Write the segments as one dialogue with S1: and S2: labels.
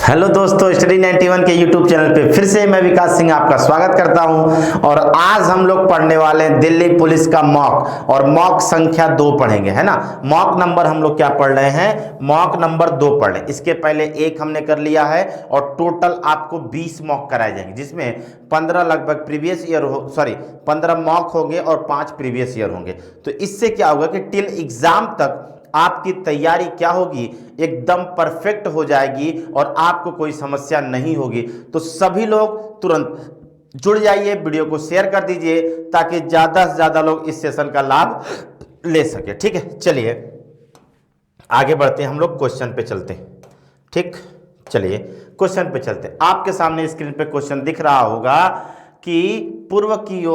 S1: Hello दोस्तों, study 91 के YouTube channel पे फिर से मैं विकास सिंह आपका स्वागत करता हूं। और आज हम लोग पढ़ने वाले हैं दिल्ली पुलिस का मॉक, और मॉक संख्या 2 पढ़ेंगे, है ना। मॉक नंबर हम लोग क्या पढ़ रहे हैं, मॉक नंबर 2 पढ़ रहे हैं। इसके पहले एक हमने कर लिया है और टोटल आपको 20 मॉक कराए जाएंगे, जिसमें 15 लगभग प्रीवियस ईयर 15 मॉक होंगे और 5 प्रीवियस ईयर होंगे। तो इससे क्या होगा कि टिल एग्जाम तक आपकी तैयारी क्या होगी, एकदम परफेक्ट हो जाएगी और आपको कोई समस्या नहीं होगी। तो सभी लोग तुरंत जुड़ जाइए, वीडियो को शेयर कर दीजिए ताकि ज्यादा से ज्यादा लोग इस सेशन का लाभ ले सके। ठीक है, चलिए आगे बढ़ते हैं, हम लोग क्वेश्चन पे चलते हैं। ठीक, चलिए क्वेश्चन पे चलते हैं। आपके सामने स्क्रीन पे क्वेश्चन दिख रहा होगा कि पूर्व की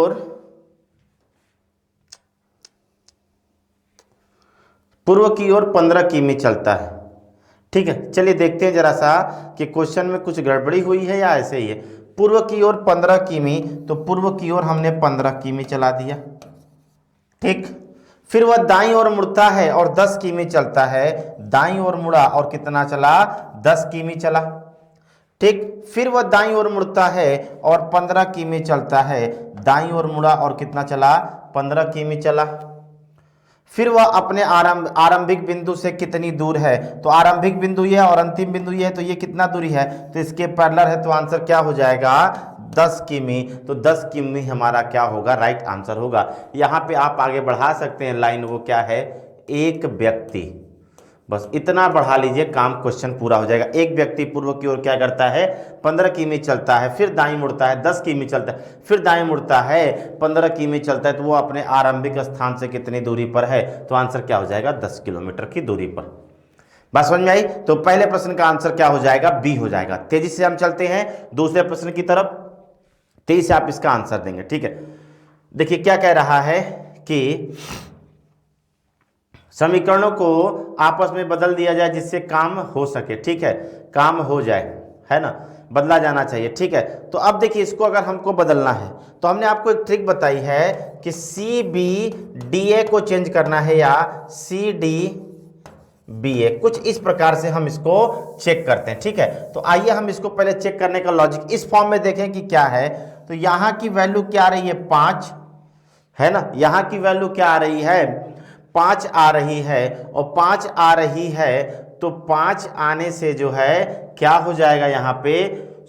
S1: ओर 15 किमी चलता है। ठीक है, चलिए देखते हैं जरा सा कि क्वेश्चन में कुछ गड़बड़ी हुई है या ऐसे ही है। पूर्व की ओर 15 किमी, तो पूर्व की ओर हमने 15 किमी चला दिया। ठीक, फिर वह दाईं ओर मुड़ता है और 10 किमी चलता है। दाईं ओर मुड़ा और कितना चला, 10 किमी चला। ठीक, फिर वह दाईं ओर मुड़ता है और 15 किमी चलता है। दाईं ओर मुड़ा और कितना चला, 15 किमी चला। फिर वह अपने आरंभिक बिंदु से कितनी दूर है, तो आरंभिक बिंदु ये है और अंतिम बिंदु ये है, तो ये कितना दूरी है, तो इसके पैरेलल है, तो आंसर क्या हो जाएगा, 10 किमी। तो 10 किमी हमारा क्या होगा, राइट आंसर होगा। यहाँ पे आप आगे बढ़ा सकते हैं लाइन, वो क्या है, एक व्यक्ति, बस इतना बढ़ा लीजिए, काम क्वेश्चन पूरा हो जाएगा। एक व्यक्ति पूर्व की ओर क्या करता है, 15 किमी चलता है, फिर दाईं मुड़ता है, 10 किमी चलता है, फिर दाईं मुड़ता है, 15 किमी चलता है। तो वो अपने आरंभिक स्थान से कितनी दूरी पर है, तो आंसर क्या हो जाएगा, 10 किलोमीटर की दूरी पर। बात समझ में आई। तो पहले प्रश्न का आंसर क्या हो जाएगा, बी हो जाएगा। तेजी से हम चलते हैं दूसरे प्रश्न की तरफ, तेजी से आप इसका आंसर देंगे। ठीक है, देखिए क्या कह रहा है कि समीकरणों को आपस में बदल दिया जाए जिससे काम हो सके। ठीक है, काम हो जाए, है ना, बदला जाना चाहिए। ठीक है, तो अब देखिए इसको अगर हमको बदलना है तो हमने आपको एक ट्रिक बताई है कि सी बी डी ए को चेंज करना है या सी डी बी ए, कुछ इस प्रकार से हम इसको चेक करते हैं। ठीक है, तो आइए हम इसको पहले चेक करने का लॉजिक इस फॉर्म में देखें कि क्या है। तो यहां की वैल्यू क्या आ रही है, 5, है ना, यहां की वैल्यू क्या आ रही है, 5 आ रही है, और 5 आ रही है, तो 5 आने से जो है क्या हो जाएगा, यहाँ पे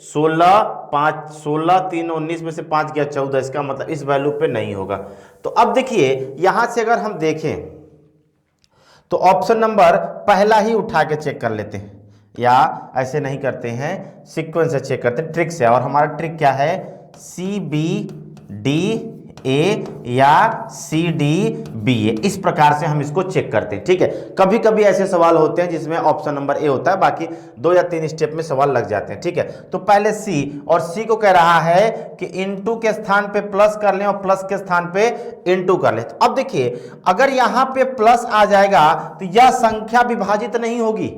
S1: 16, 5, 16, 3, 19 में से 5 गया 14, इसका मतलब इस वैल्यू पे नहीं होगा। तो अब देखिए यहां से अगर हम देखें तो ऑप्शन नंबर पहला ही उठा के चेक कर लेते हैं, या ऐसे नहीं करते हैं, सीक्वेंस से चेक करते हैं, ट्रिक से। और हमारा ट्रिक क्या है, सी बी डी ए या सी डी बी ए, इस प्रकार से हम इसको चेक करते हैं। ठीक है, कभी कभी ऐसे सवाल होते हैं जिसमें ऑप्शन नंबर ए होता है, बाकी 2 या 3 स्टेप में सवाल लग जाते हैं। ठीक है, तो पहले सी, और सी को कह रहा है कि इनटू के स्थान पे प्लस कर लें और प्लस के स्थान पे इनटू कर लें। तो अब देखिए अगर यहां पे प्लस आ जाएगा तो यह संख्या विभाजित नहीं होगी,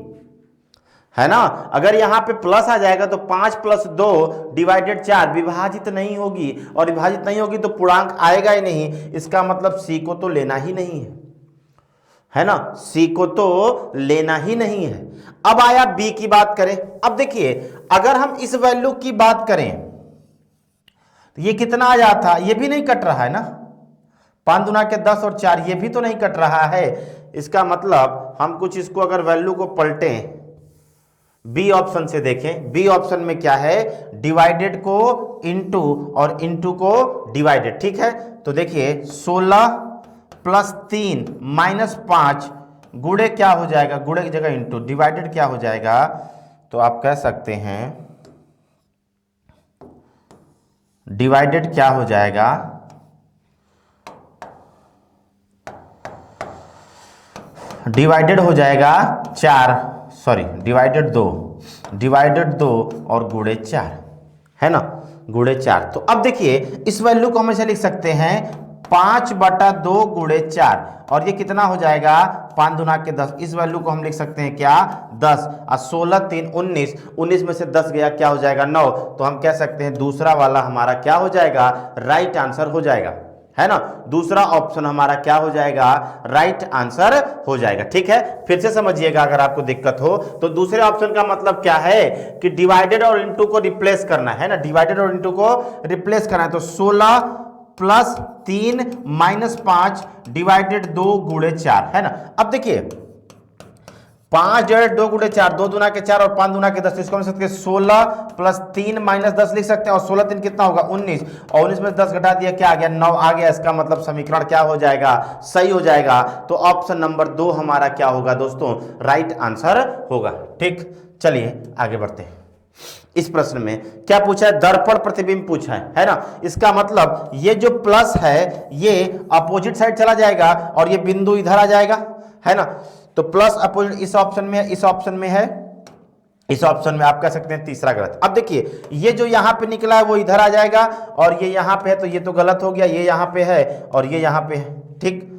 S1: है ना। अगर यहां पे प्लस आ जाएगा तो 5 + 2 / 4 विभाजित नहीं होगी, और विभाजित नहीं होगी तो पूर्णांक आएगा ही नहीं। इसका मतलब सी को तो लेना ही नहीं है ना, सी को तो लेना ही नहीं है। अब आया बी की बात करें। अब देखिए अगर हम इस वैल्यू की बात करें तो ये कितना आ जाता, ये भी नहीं कट रहा है ना, 5 दूना के 10 और 4, ये भी तो नहीं कट रहा है। इसका मतलब हम कुछ इसको अगर वैल्यू को पलटें, बी ऑप्शन से देखें, बी ऑप्शन में क्या है, डिवाइडेड को इनटू और इनटू को डिवाइडेड। ठीक है, तो देखिए 16 + 3 - 5 गुणे क्या हो जाएगा, गुणे की जगह इनटू, डिवाइडेड क्या हो जाएगा, तो आप कह सकते हैं डिवाइडेड क्या हो जाएगा, डिवाइडेड हो जाएगा 4, सॉरी डिवाइडेड 2 और गुणे 4, है ना, गुणे 4। तो अब देखिए इस वैल्यू को हम ऐसे लिख सकते हैं 5/2 गुणे 4, और ये कितना हो जाएगा, 5 दूना के 10, इस वैल्यू को हम लिख सकते हैं क्या, 10, और 16, 3, 19, 19 में से 10 गया क्या हो जाएगा, 9। तो हम कह सकते हैं दूसरा वाला हमारा क्या हो जाएगा, राइट आंसर हो जाएगा। है ना, दूसरा ऑप्शन हमारा क्या हो जाएगा, राइट आंसर हो जाएगा। ठीक है, फिर से समझिएगा अगर आपको दिक्कत हो तो। दूसरे ऑप्शन का मतलब क्या है कि डिवाइडेड और इनटू को रिप्लेस करना है ना, डिवाइडेड और इनटू को रिप्लेस करना है। तो 16 प्लस 3 माइनस 5 डिवाइडेड 2 गुणे 4, है ना। अब देखिए 5 डिवाइडेड 2 गुणे 4, 2 दूना के 4 और 5 दूना के 10, इसको हम सकते हैं 16 प्लस 3 माइनस 10 लिख सकते हैं। और 16 3 कितना होगा 19, और 19 में 10 घटा दिया क्या आ गया 9 आ गया। इसका मतलब समीकरण क्या हो जाएगा, सही हो जाएगा। तो ऑप्शन नंबर 2 हमारा क्या होगा दोस्तों, राइट आंसर होगा। ठीक, चलिए आगे बढ़ते हैं। इस प्रश्न में क्या पूछा है, दर्पण प्रतिबिंब पूछा है ना। इसका मतलब ये जो प्लस है ये अपोजिट साइड चला जाएगा और ये बिंदु इधर आ जाएगा, है ना। तो प्लस अपोजिट इस ऑप्शन में है, इस ऑप्शन में है, इस ऑप्शन में आप कह सकते हैं तीसरा गलत। अब देखिए ये जो यहां पे निकला है वो इधर आ जाएगा और ये यहां पे है तो ये तो गलत हो गया, ये यहां पे है और ये यहां पे है। ठीक,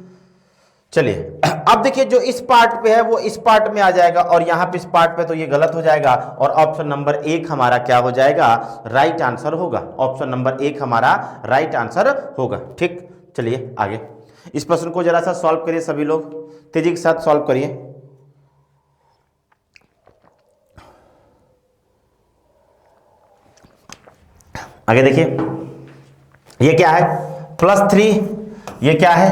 S1: चलिए अब देखिए जो इस पार्ट पे है वो इस पार्ट में आ जाएगा और यहां पे इस पार्ट पे, तो ये गलत हो जाएगा और ऑप्शन नंबर 1 हमारा क्या हो जाएगा, राइट आंसर होगा। ऑप्शन नंबर 1 हमारा राइट आंसर होगा। ठीक, चलिए आगे। इस प्रश्न को जरा सा सॉल्व करिए, सभी लोग तेजी के साथ सॉल्व करिए। आगे देखिए ये क्या है +3, ये क्या है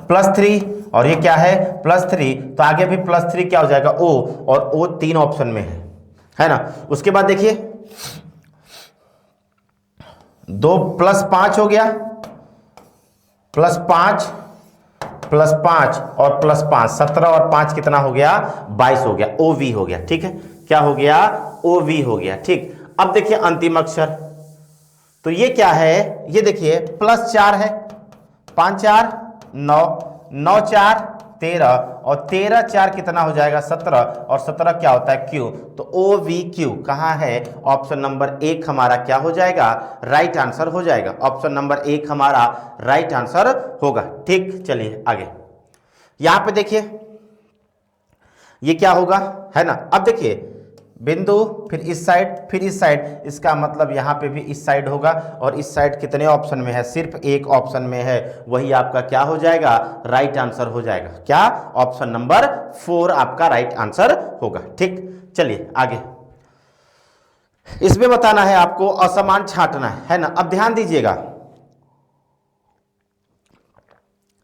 S1: +3 और ये क्या है +3, तो आगे भी +3 क्या हो जाएगा O, और O 3 ऑप्शन में है ना। उसके बाद देखिए 2 + 5 हो गया, +5 +5 और +5, 17 और 5 कितना हो गया 22 हो गया, OV हो गया। ठीक है, क्या हो गया OV हो गया। ठीक, अब देखिए अंतिम अक्षर, तो ये क्या है, ये देखिए +4 है, 5 4 9, 9 4 13 और 13 4 कितना हो जाएगा 17, और 17 क्या होता है Q, तो OVQ कहाँ है, ऑप्शन नंबर 1 हमारा क्या हो जाएगा, राइट आंसर हो जाएगा। ऑप्शन नंबर 1 हमारा राइट आंसर होगा। ठीक, चलिए आगे। यहां पे देखिए ये क्या होगा, है ना। अब देखिए बिंदु, फिर इस साइड, फिर इस साइड, इसका मतलब यहां पे भी इस साइड होगा और इस साइड कितने ऑप्शन में है, सिर्फ एक ऑप्शन में है, वही आपका क्या हो जाएगा, राइट आंसर हो जाएगा। क्या, ऑप्शन नंबर 4 आपका राइट आंसर होगा। ठीक, चलिए आगे। इसमें बताना है आपको असमान छांटना है ना। अब ध्यान दीजिएगा,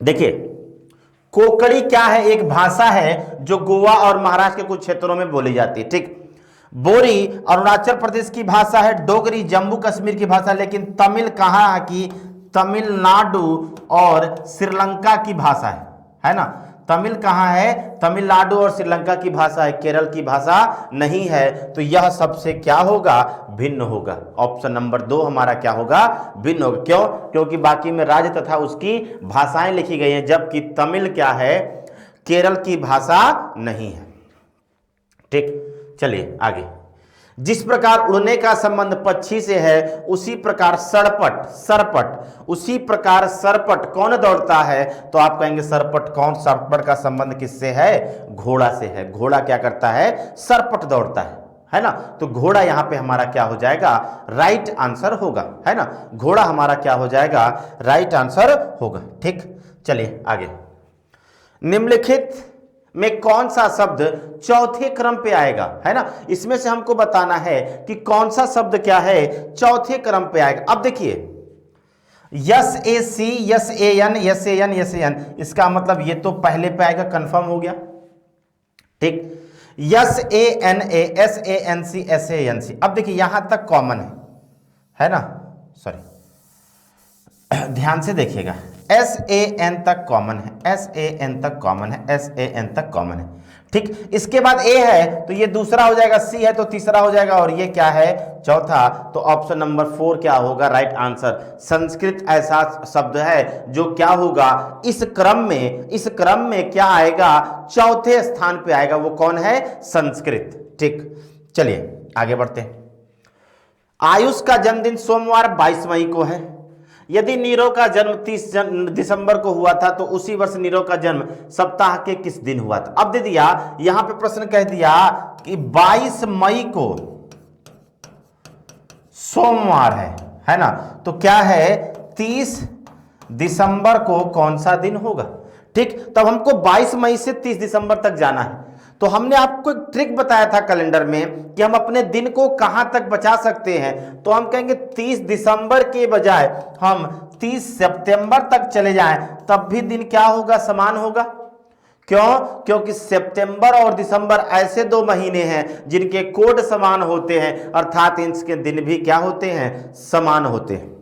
S1: देखिए कोंकणी क्या है, एक भाषा है जो गोवा और महाराष्ट्र के कुछ क्षेत्रों में बोली जाती है। ठीक, बोरी अरुणाचल प्रदेश की भाषा है, डोगरी जम्मू कश्मीर की भाषा, लेकिन तमिल कहाँ की, तमिलनाडु और श्रीलंका की भाषा है ना। तमिल कहाँ है, तमिलनाडु और श्रीलंका की भाषा है, केरल की भाषा नहीं है। तो यह सबसे क्या होगा, भिन्न होगा। ऑप्शन नंबर 2 हमारा क्या होगा, भिन्न होगा। क्यों, क्योंकि बाकी में राज्य तथा उसकी भाषाएं लिखी गई हैं, जबकि तमिल क्या है, केरल की भाषा नहीं है। ठीक, चलिए आगे। जिस प्रकार उड़ने का संबंध पक्षी से है उसी प्रकार सरपट कौन दौड़ता है, तो आप कहेंगे सरपट का संबंध किससे है, घोड़ा से है। घोड़ा क्या करता है, सरपट दौड़ता है ना। तो घोड़ा यहां पे हमारा क्या हो जाएगा, राइट आंसर होगा, है ना। घोड़ा हमारा क्या हो जाएगा, राइट आंसर होगा। ठीक, चलिए आगे। निम्नलिखित में कौन सा शब्द चौथे क्रम पे आएगा, है ना। इसमें से हमको बताना है कि कौन सा शब्द क्या है, चौथे क्रम पे आएगा। अब देखिए SAC SAN, इसका मतलब ये तो पहले पे आएगा, कंफर्म हो गया। ठीक, SANA अब देखिए यहां तक कॉमन है ना, सॉरी ध्यान से देखिएगा, SAN तक कॉमन है, SAN तक कॉमन है। ठीक, इसके बाद A है तो ये दूसरा हो जाएगा, C है तो तीसरा हो जाएगा, और ये क्या है, चौथा। तो ऑप्शन नंबर 4 क्या होगा, राइट आंसर। संस्कृत ऐसा शब्द है जो क्या होगा, इस क्रम में क्या आएगा, चौथे स्थान पे आएगा। वो कौन है, संस्कृत। ठीक, चलिए आगे बढ़ते हैं। आयुष का जन्मदिन सोमवार 22 मई को है। यदि नीरव का जन्म 30 दिसंबर को हुआ था तो उसी वर्ष नीरव का जन्म सप्ताह के किस दिन हुआ था। अब दे दिया यहां पे प्रश्न कह दिया कि 22 मई को सोमवार है ना। तो क्या है, 30 दिसंबर को कौन सा दिन होगा। ठीक, तब हमको 22 मई से 30 दिसंबर तक जाना है। तो हमने आपको एक ट्रिक बताया था कैलेंडर में कि हम अपने दिन को कहां तक बचा सकते हैं। तो हम कहेंगे 30 दिसंबर के बजाय हम 30 सितंबर तक चले जाएं, तब भी दिन क्या होगा, समान होगा। क्यों? क्योंकि सितंबर और दिसंबर ऐसे दो महीने हैं जिनके कोड समान होते हैं, अर्थात इनके दिन भी क्या होते हैं, समान होते हैं।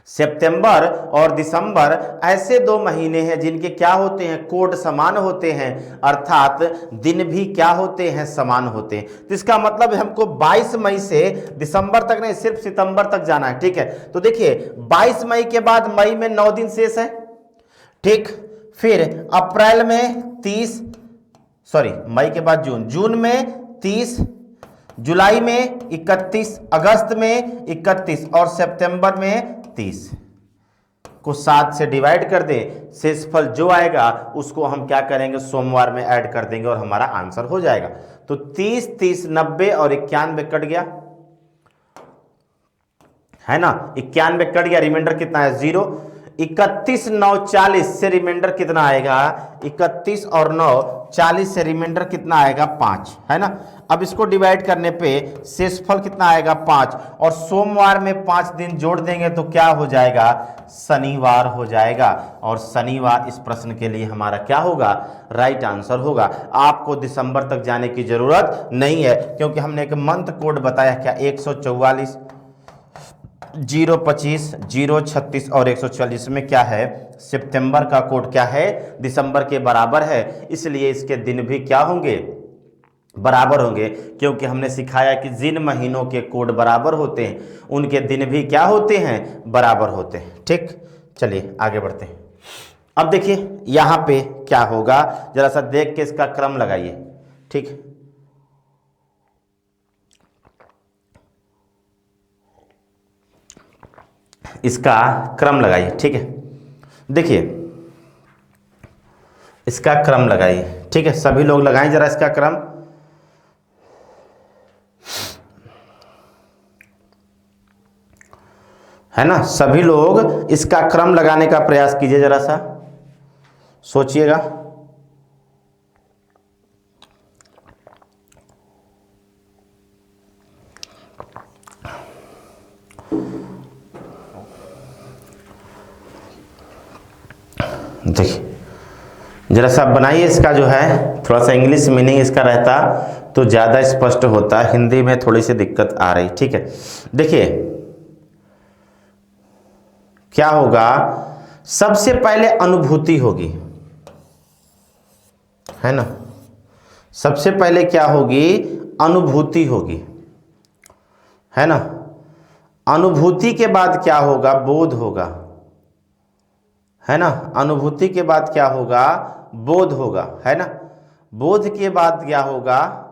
S1: सितंबर और दिसंबर ऐसे दो महीने हैं जिनके क्या होते हैं, कोड समान होते हैं, अर्थात दिन भी क्या होते हैं, समान होते हैं। तो इसका मतलब है हमको 22 मई से दिसंबर तक नहीं, सिर्फ सितंबर तक जाना है। ठीक है, तो देखिए 22 मई के बाद मई में 9 दिन शेष है। ठीक, फिर अप्रैल में 30, सॉरी मई के बाद जून, जून में 30, जुलाई में 31, अगस्त में 31 और सितंबर में 30 को 7 से डिवाइड कर दे, शेषफल जो आएगा उसको हम क्या करेंगे, सोमवार में ऐड कर देंगे और हमारा आंसर हो जाएगा। तो 30, 30, 90 और 91 कट गया, है ना, 91 कट गया, रिमाइंडर कितना है, 0। 31, 9, 40 से रिमाइंडर कितना आएगा, 31 और 9, 40 से रिमाइंडर कितना आएगा, 5, है ना। अब इसको डिवाइड करने पे शेषफल कितना आएगा, 5, और सोमवार में 5 दिन जोड़ देंगे तो क्या हो जाएगा, शनिवार हो जाएगा। और शनिवार इस प्रश्न के लिए हमारा क्या होगा, राइट आंसर होगा। आपको दिसंबर तक जाने की जरूरत नहीं है, क्योंकि हमने एक मंथ कोड बताया, क्या 144, 025, 036 और 140 में क्या है, सितंबर का कोड क्या है, दिसंबर के बराबर है, इसलिए इसके दिन भी क्या होंगे, बराबर होंगे। क्योंकि हमने सिखाया कि जिन महीनों के कोड बराबर होते हैं उनके दिन भी क्या होते हैं, बराबर होते हैं। ठीक, चलिए आगे बढ़ते हैं। अब देखिए यहां पे क्या होगा, जरा सा देख के इसका क्रम लगाइए। ठीक, इसका क्रम लगाइए। ठीक है, देखिए इसका क्रम लगाइए। ठीक है, सभी लोग लगाएं जरा इसका क्रम। है ना, सभी लोग इसका क्रम लगाने का प्रयास कीजिए, जरा सा सोचिएगा। देखिए जरा सा बनाइए, इसका जो है थोड़ा सा इंग्लिश मीनिंग इसका रहता तो ज़्यादा स्पष्ट होता, हिंदी में थोड़ी सी दिक्कत आ रही। ठीक है, देखिए क्या होगा, सबसे पहले अनुभूति होगी, है ना, सबसे पहले क्या होगी, अनुभूति होगी, है ना। अनुभूति के बाद क्या होगा, बोध होगा, है ना। अनुभूति के बाद क्या होगा, बोध होगा, है ना। बोध के बाद क्या होगा,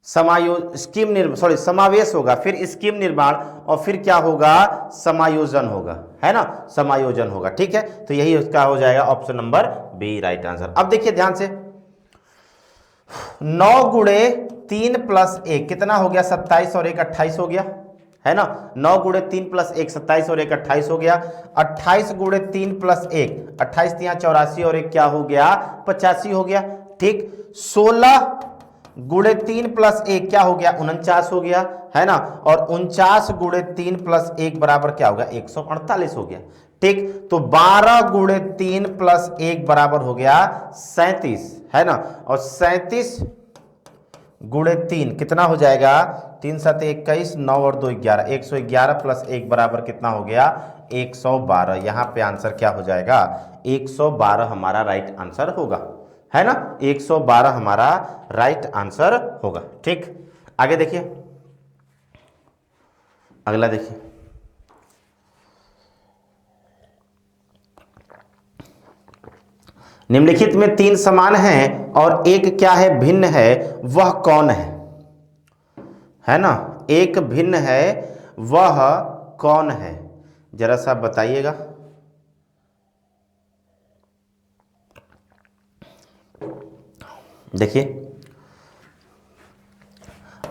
S1: समावेश होगा, फिर स्कीम निर्माण, और फिर क्या होगा, समायोजन होगा, है ना, समायोजन होगा। ठीक है, तो यही उसका हो जाएगा option number B right answer. अब देखिए ध्यान से, 9 गुणे 3 + 1 कितना हो गया, 27 और 1 28 हो गया, है ना। 9 गुणे 3 + 1 27 और 1 28 हो गया। 28 गुणे 3 + 1 28, 3 84 और 1 क्या हो गया, 85 हो गया। ठीक, 16 गुणे 3 + 1 क्या हो गया, 49 हो गया, है ना। और 49 गुणे 3 + 1 बराबर क्या होगा, 148 हो गया। ठीक, तो 12 गुणे 3 + 1 बराबर हो गया 37, है ना। और 37 गुणे 3 कितना हो जाएगा, 3 × 7 = 21, 9 और 2 11, 111 + 1 बराबर कितना हो गया, 112। यहाँ पे आंसर क्या हो जाएगा, 112 हमारा राइट आंसर होगा, है ना। 112 हमारा राइट आंसर होगा। ठीक, आगे देखिए, अगला देखिए, निम्नलिखित में 3 समान हैं और एक क्या है, भिन्न है, वह कौन है ना। एक भिन्न है, वह कौन है, जरा सा बताइएगा। देखिए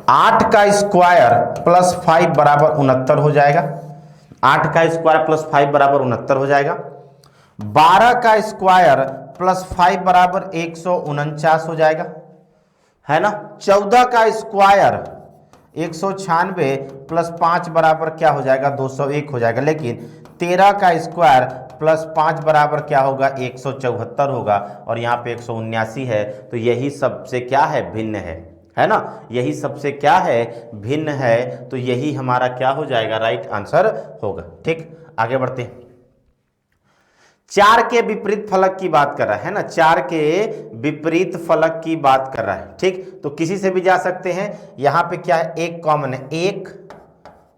S1: 8 का स्क्वायर + 5 बराबर 69 हो जाएगा। 8 का स्क्वायर प्लस 5 बराबर 69 हो जाएगा। 12 का स्क्वायर प्लस 5 बराबर 149 हो जाएगा, है ना। 14 का स्क्वायर 196 प्लस 5 बराबर क्या हो जाएगा 201 हो जाएगा। लेकिन 13 का स्क्वायर प्लस 5 बराबर क्या होगा 174 होगा, और यहाँ पे 179 है। तो यही सबसे क्या है भिन्न है ना, यही सबसे क्या है भिन्न है। तो यही हमारा क्या हो जाएगा राइट आंसर होगा। ठीक, आगे बढ़ते हैं। 4 के विपरीत फलक की बात कर रहा है ना, 4 के विपरीत फलक की बात कर रहा है। ठीक, तो किसी से भी जा सकते हैं। यहां पे क्या है, एक कॉमन है, 1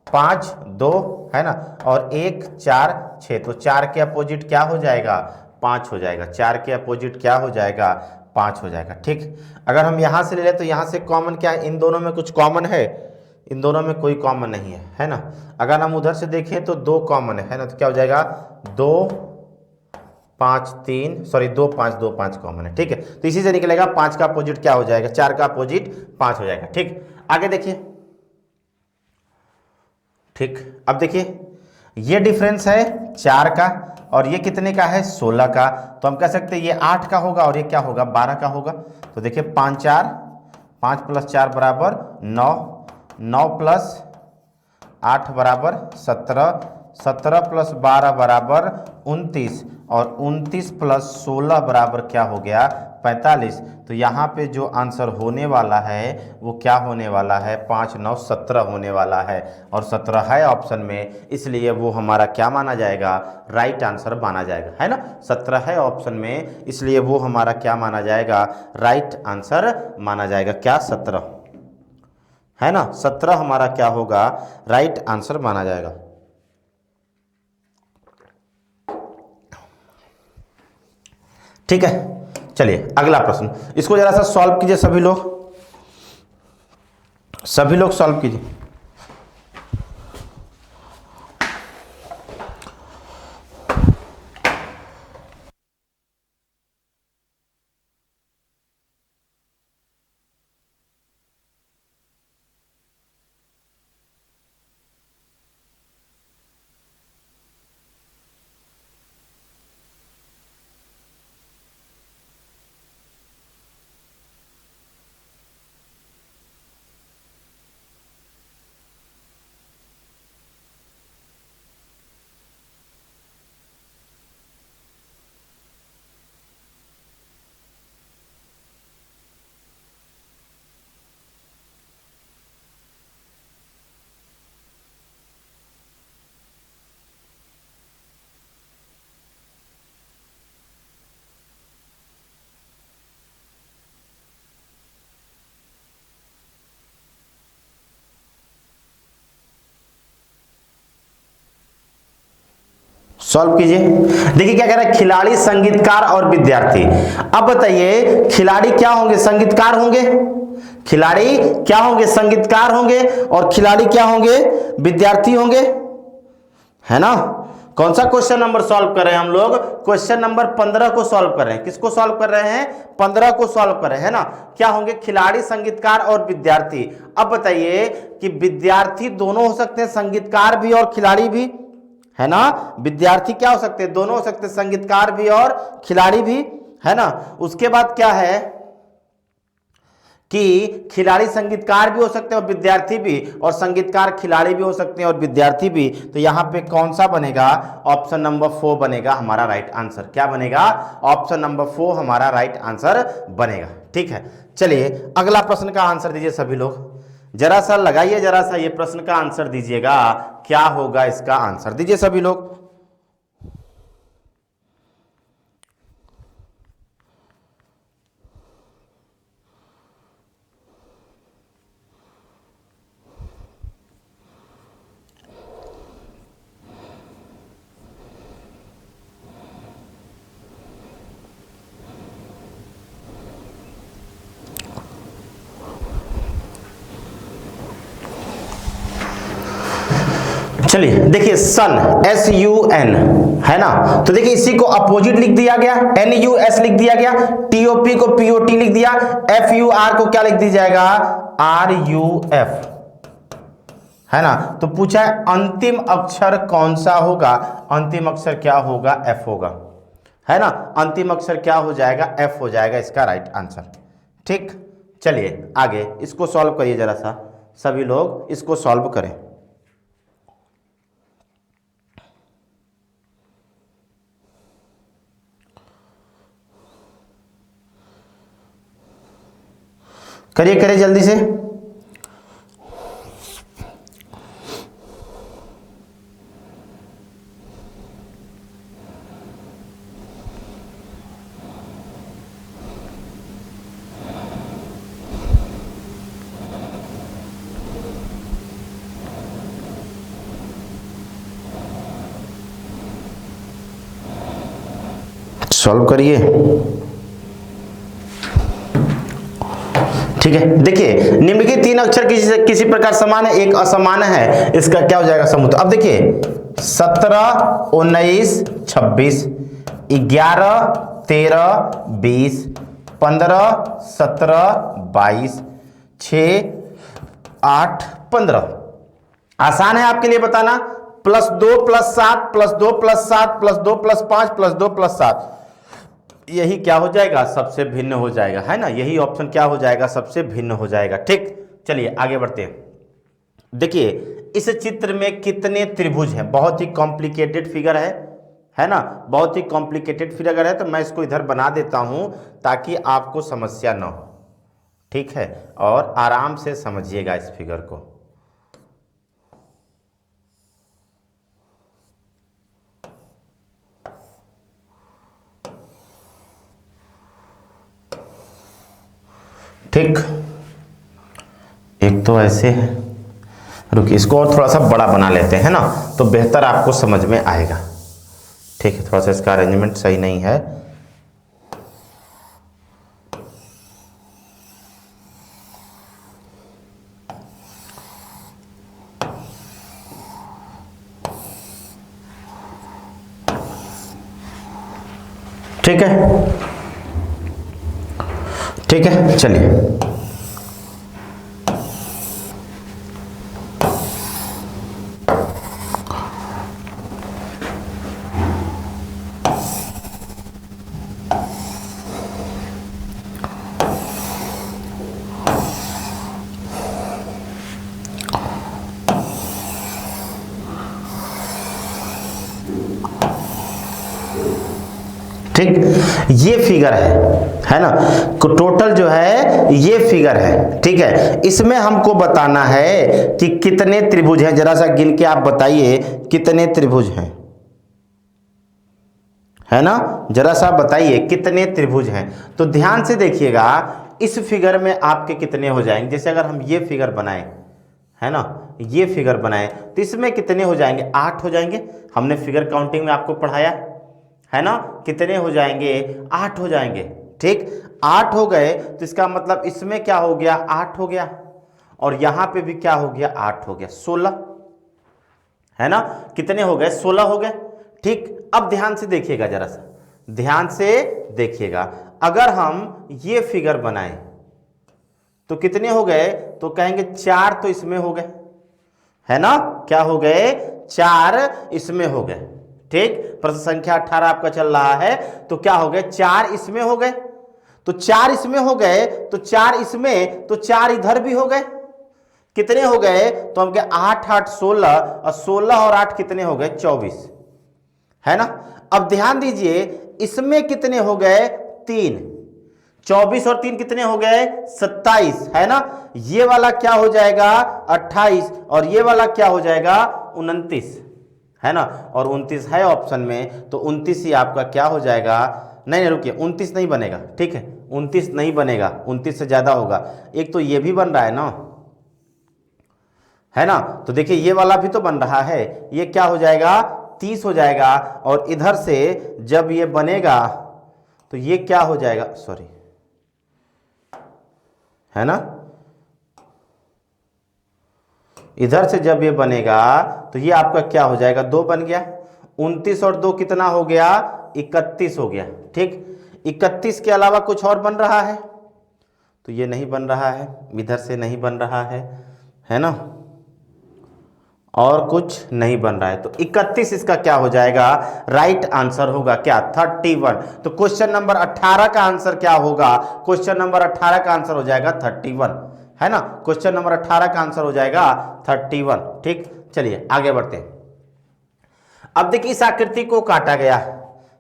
S1: 5 2 है ना, और 1 4 6। तो 4 के अपोजिट क्या हो जाएगा 5 हो जाएगा। 4 के अपोजिट क्या हो जाएगा 5 हो जाएगा। ठीक, अगर हम यहां से ले लें तो यहां से कॉमन क्या है, इन दोनों में कुछ कॉमन है, इन दोनों में कोई कॉमन नहीं है ना। अगर हम उधर से देखें तो 2 कॉमन है ना, तो क्या हो जाएगा 2 5 3 सॉरी 2 5 2 5 कॉमन है। ठीक है, तो इसी से निकलेगा 5 का अपोजिट क्या हो जाएगा, 4 का अपोजिट 5 हो जाएगा। ठीक, आगे देखिए। ठीक, अब देखिए ये डिफरेंस है 4 का, और ये कितने का है 16 का। तो हम कह सकते हैं ये 8 का होगा और ये क्या होगा 12 का होगा। तो देखिए 5 4 5 प्लस 4 बराबर 9, 9 प्लस 8 बराबर 17, 17 प्लस 12 बराबर 29, और 29 प्लस 16 बराबर क्या हो गया 45। तो यहाँ पे जो आंसर होने वाला है वो क्या होने वाला है 5 9 17 होने वाला है, और 17 है ऑप्शन में, इसलिए वो हमारा क्या माना जाएगा राइट आंसर माना जाएगा, है ना। 17 है ऑप्शन में, इसलिए वो हमारा क्या माना जाएगा राइट आंसर माना जाएगा। क्या 17 है ना, 17 हमारा क्या होगा राइट आंसर माना जाएगा। ठीक है, चलिए अगला प्रश्न, इसको जरा सा सॉल्व कीजिए सभी लोग, सभी लोग सॉल्व कीजिए। सॉल्व कीजिए। देखिए क्या कह रहा है, खिलाड़ी संगीतकार और विद्यार्थी। अब बताइए खिलाड़ी क्या होंगे संगीतकार होंगे, खिलाड़ी क्या होंगे संगीतकार होंगे, और खिलाड़ी क्या होंगे विद्यार्थी होंगे, है ना। कौन सा क्वेश्चन नंबर सॉल्व कर रहे हैं हम लोग, क्वेश्चन नंबर 15 को सॉल्व कर रहे हैं। किसको सॉल्व कर रहे हैं 15 को सॉल्व कर रहे हैं, है ना। क्या होंगे खिलाड़ी संगीतकार और विद्यार्थी। अब बताइए कि विद्यार्थी दोनों हो सकते हैं, संगीतकार भी और खिलाड़ी भी, है ना। विद्यार्थी क्या हो सकते हैं दोनों हो सकते हैं, संगीतकार भी और खिलाड़ी भी, है ना। उसके बाद क्या है कि खिलाड़ी संगीतकार भी हो सकते हैं और विद्यार्थी भी, और संगीतकार खिलाड़ी भी हो सकते हैं और विद्यार्थी भी। तो यहां पे कौन सा बनेगा ऑप्शन नंबर 4 बनेगा हमारा राइट आंसर। क्या बनेगा ऑप्शन नंबर 4 हमारा राइट आंसर बनेगा। ठीक है, चलिए अगला प्रश्न का आंसर दीजिए सभी लोग, जरा सा लगाइए, जरा सा ये प्रश्न का आंसर दीजिएगा, क्या होगा इसका आंसर दीजिए सभी लोग। चलिए देखिए सन SUN है ना, तो देखिए इसी को अपोजिट लिख दिया गया, NUS लिख दिया गया, TOP को POT लिख दिया, FUR को क्या लिख दिया जाएगा RUF, है ना। तो पूछा है अंतिम अक्षर कौन सा होगा, अंतिम अक्षर क्या होगा, एफ होगा, है ना। अंतिम अक्षर क्या हो जाएगा, एफ हो जाएगा इसका राइट आंसर। ठीक, चलिए आगे इसको सॉल्व करिए जरा सा, सभी लोग इसको सॉल्व करें। करिए करिए जल्दी से। सॉल्व करिए। ठीक है, देखिए निम्नलिखित तीन अक्षर किसी प्रकार समान है, एक असमान है, इसका क्या हो जाएगा समूह। अब देखिए 17 19 26 11 13 20 15 17 22 6 8 15। आसान है आपके लिए बताना, +2 + 7 +2 + 7 +2 + 5 +2 + 7, यही क्या हो जाएगा, सबसे भिन्न हो जाएगा, है ना। यही ऑप्शन क्या हो जाएगा, सबसे भिन्न हो जाएगा। ठीक, चलिए आगे बढ़ते हैं। देखिए इस चित्र में कितने त्रिभुज हैं, बहुत ही कॉम्प्लिकेटेड फिगर है ना, बहुत ही कॉम्प्लिकेटेड फिगर है। तो मैं इसको इधर बना देता हूं ताकि आपको समस्या ना हो, ठीक है, और आराम से समझिएगा इस फिगर को। ठीक, एक तो ऐसे है, रुकिए इसको और थोड़ा सा बड़ा बना लेते हैं ना, तो बेहतर आपको समझ में आएगा। ठीक है, थोड़ा सा इसका अरेंजमेंट सही नहीं है। ठीक है, ठीक है, चलिए ठीक, ये फिगर है ना, टोटल जो है ये फिगर है। ठीक है, इसमें हमको बताना है कि कितने त्रिभुज हैं, जरा सा गिन के आप बताइए कितने त्रिभुज हैं, है ना, जरा सा बताइए कितने त्रिभुज हैं। तो ध्यान से देखिएगा इस फिगर में आपके कितने हो जाएंगे। जैसे अगर हम ये फिगर बनाएं, है ना, ये फिगर बनाएं तो इसमें कितने हो जाएंगे, 8 हो जाएंगे। हमने फिगर काउंटिंग में आपको पढ़ाया है ना, कितने हो जाएंगे, 8 हो जाएंगे। ठीक, 8 हो गए तो इसका मतलब इसमें क्या हो गया, 8 हो गया, और यहां पे भी क्या हो गया, 8 हो गया, 16, है ना। कितने हो गए, 16 हो गए। ठीक, अब ध्यान से देखिएगा, जरा सा ध्यान से देखिएगा, अगर हम ये फिगर बनाएं तो कितने हो गए, तो कहेंगे 4 तो इसमें हो गए, है ना, क्या हो गए, 4 इसमें हो गए। ठीक, प्रश्न संख्या 18 आपका चल रहा है, तो क्या हो गए, 4 इसमें हो गए, तो 4 इसमें हो गए, तो 4 इसमें, तो 4 इधर भी हो गए। कितने हो गए, तो हम 8 8 16, और 16 और 8 कितने हो गए, 24, है ना। अब ध्यान दीजिए इसमें कितने हो गए, 3, 24 और 3 कितने हो गए, 27, है ना। ये वाला क्या हो जाएगा, 28, और ये वाला क्या हो जाएगा, 29, है ना, और 29 है ऑप्शन में, तो 29 ही आपका क्या हो जाएगा, नहीं नहीं रुकिए, 29 नहीं बनेगा। ठीक है, 29 नहीं बनेगा, 29 से ज्यादा होगा। एक तो ये भी बन रहा है ना, है ना, तो देखिए ये वाला भी तो बन रहा है, ये क्या हो जाएगा, 30 हो जाएगा, और इधर से जब ये बनेगा तो ये क्या हो जाएगा, सॉरी, है ना, इधर से जब ये बनेगा तो ये आपका क्या हो जाएगा, 2 बन गया, 29 और 2 कितना हो गया, 31 हो गया। ठीक, 31 के अलावा कुछ और बन रहा है, तो ये नहीं बन रहा है, इधर से नहीं बन रहा है ना, और कुछ नहीं बन रहा है, तो 31 इसका क्या हो जाएगा, राइट आंसर होगा क्या, 31। तो क्वेश्चन नंबर 18 का आंसर क्या होगा, क्वेश्चन नंबर 18 का आंसर हो जाएगा 31, है ना। क्वेश्चन नंबर 18 का आंसर हो जाएगा 31। ठीक, चलिए आगे बढ़ते हैं। अब देखिए इस आकृति को काटा गया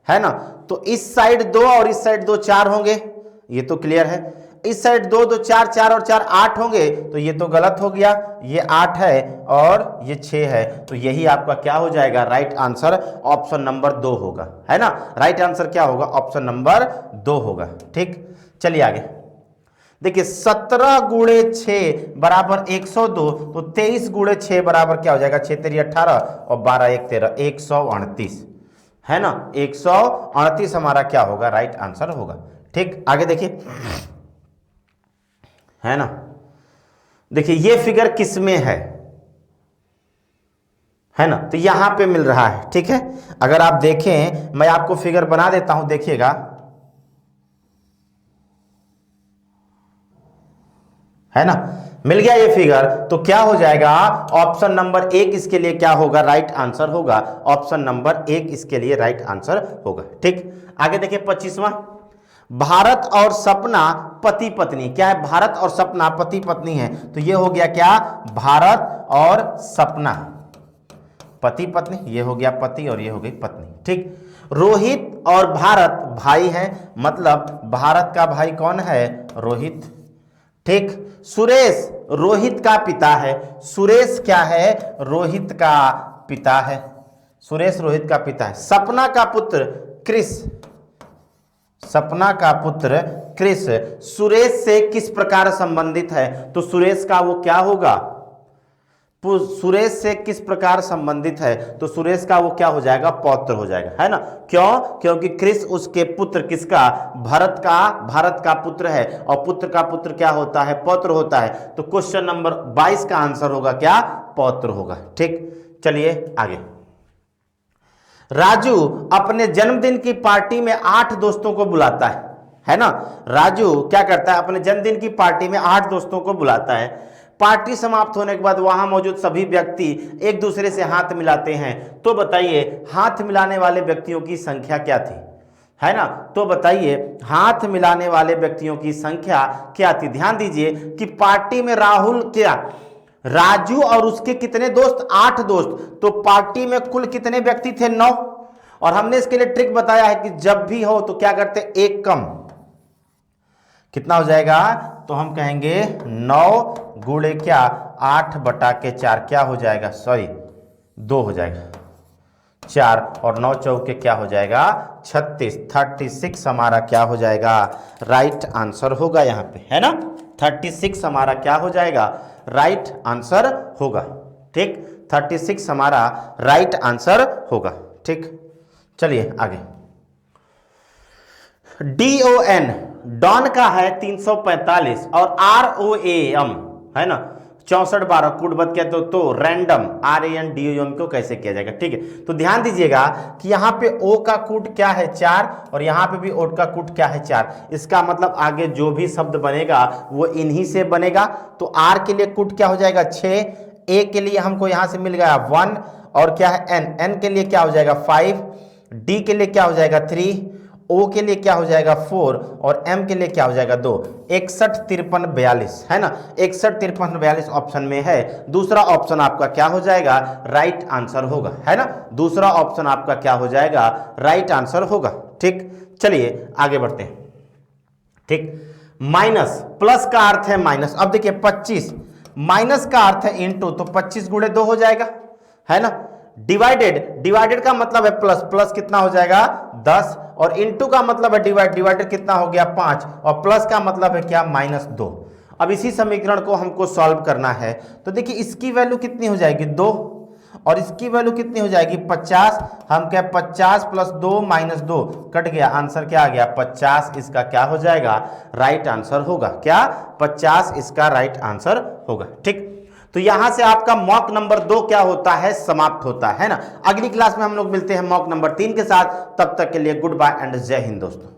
S1: है ना, तो इस साइड 2 और इस साइड 2 4 होंगे, ये तो क्लियर है। इस साइड 2 2 4 4 और 4 8 होंगे, तो ये तो गलत हो गया, ये 8 है और ये 6 है, तो यही आपका क्या हो जाएगा, राइट आंसर ऑप्शन नंबर 2 होगा, है ना। राइट आंसर क्या होगा, ऑप्शन नंबर 2 होगा। ठीक, चलिए आगे देखिए, 17 गुणे 6 बराबर 102, तो 23 गुणे 6 बराबर क्या हो जाएगा, 6 तेरी 18 और 12 1 13, 138, है ना। 138 हमारा क्या होगा, राइट आंसर होगा। ठीक, आगे देखिए, है ना। देखिए ये फिगर किस में है ना, तो यहां पे मिल रहा है। ठीक है, अगर आप देखें, मैं आपको फिगर बना देता हूं, देखिएगा, है ना, मिल गया ये फिगर, तो क्या हो जाएगा, ऑप्शन नंबर 1 इसके लिए क्या होगा, राइट आंसर होगा। ऑप्शन नंबर 1 इसके लिए राइट आंसर होगा। ठीक, आगे देखिए 25वां, भारत और सपना पति पत्नी, क्या है, भारत और सपना पति पत्नी है, तो ये हो गया क्या, भारत और सपना पति पत्नी, ये हो गया पति और ये हो गई पत्नी। ठीक, रोहित और भारत भाई हैं, मतलब भारत का भाई कौन है, रोहित। ठीक, सुरेश रोहित का पिता है, सुरेश क्या है, रोहित का पिता है, सुरेश रोहित का पिता है। सपना का पुत्र क्रिस, सपना का पुत्र क्रिस सुरेश से किस प्रकार संबंधित है, तो सुरेश का वो क्या होगा, सुरेश से किस प्रकार संबंधित है, तो सुरेश का वो क्या हो जाएगा, पौत्र हो जाएगा, है ना। क्यों, क्योंकि क्रिस उसके पुत्र किसका, भारत का पुत्र है, और पुत्र का पुत्र क्या होता है, पौत्र होता है, तो क्वेश्चन नंबर 22 का आंसर होगा क्या, पौत्र होगा। ठीक, चलिए आगे, राजू अपने जन्मदिन की पार्टी में 8 दोस्तों को बुलाता है ना। राजू क्या करता है, अपने जन्मदिन की पार्टी में 8 दोस्तों को बुलाता है। पार्टी समाप्त होने के बाद वहां मौजूद सभी व्यक्ति एक दूसरे से हाथ मिलाते हैं, तो बताइए हाथ मिलाने वाले व्यक्तियों की संख्या क्या थी, है ना। तो बताइए हाथ मिलाने वाले व्यक्तियों की संख्या क्या थी। ध्यान दीजिए कि पार्टी में राहुल क्या, राजू और उसके कितने दोस्त, 8 दोस्त, तो पार्टी में कुल कितने व्यक्ति थे, 9। और हमने इसके लिए ट्रिक बताया है कि जब भी हो तो क्या करते, एक कम, कितना हो जाएगा, तो हम कहेंगे 9 गुणे क्या, 8/4, क्या हो जाएगा, सॉरी 2 हो जाएगा, 4 और 9 चौके क्या हो जाएगा, 36, 36 हमारा क्या हो जाएगा, राइट आंसर होगा यहाँ पे, है ना। 36 हमारा क्या हो जाएगा, राइट आंसर होगा। ठीक, 36 हमारा राइट आंसर होगा। ठीक, चलिए आगे, DON डॉन का है 345 और ROAM है ना 64 12 कूटबद्ध क्या, तो रैंडम RANDOM को कैसे किया जाएगा। ठीक है, तो ध्यान दीजिएगा कि यहाँ पे O का कूट क्या है 4 और यहाँ पे भी O का कूट क्या है 4, इसका मतलब आगे जो भी शब्द बनेगा वो इन्हीं से बनेगा। तो R के लिए कूट क्या हो जाएगा 6, A के लिए हमको यहाँ से मिल गया 1 और क्या है N के लिए क्या हो जाएगा 5, D के लिए क्या हो जाएगा 3, O के लिए क्या हो जाएगा 4 और M के लिए क्या हो जाएगा 2। 61 53 42 है ना, 61 53 42 ऑप्शन में है। दूसरा ऑप्शन आपका क्या हो जाएगा, राइट आंसर होगा, है ना। दूसरा ऑप्शन आपका क्या हो जाएगा, राइट आंसर होगा। ठीक, चलिए आगे बढ़ते हैं। ठीक, माइनस, प्लस का अर्थ है माइनस। अब देखिए 25 माइनस का अर्थ है इनटू, तो 25 गुणे 2 हो जाएगा, है ना। डिवाइडेड का मतलब है प्लस, प्लस कितना हो जाएगा 10 और इनटू का मतलब है डिवाइडेड कितना हो गया 5 और प्लस का मतलब है क्या -2। अब इसी समीकरण को हमको सॉल्व करना है, तो देखिए इसकी वैल्यू कितनी हो जाएगी 2 और इसकी वैल्यू कितनी हो जाएगी 50। हम क्या 50 + 2 - 2 कट गया, आंसर क्या आ गया 50। इसका क्या हो जाएगा, राइट आंसर होगा, क्या 50 इसका राइट आंसर होगा। ठीक, तो यहां से आपका मॉक नंबर 2 क्या होता है, समाप्त होता है ना। अगली क्लास में हम लोग मिलते हैं मॉक नंबर 3 के साथ, तब तक के लिए गुड बाय एंड जय हिंद दोस्तों।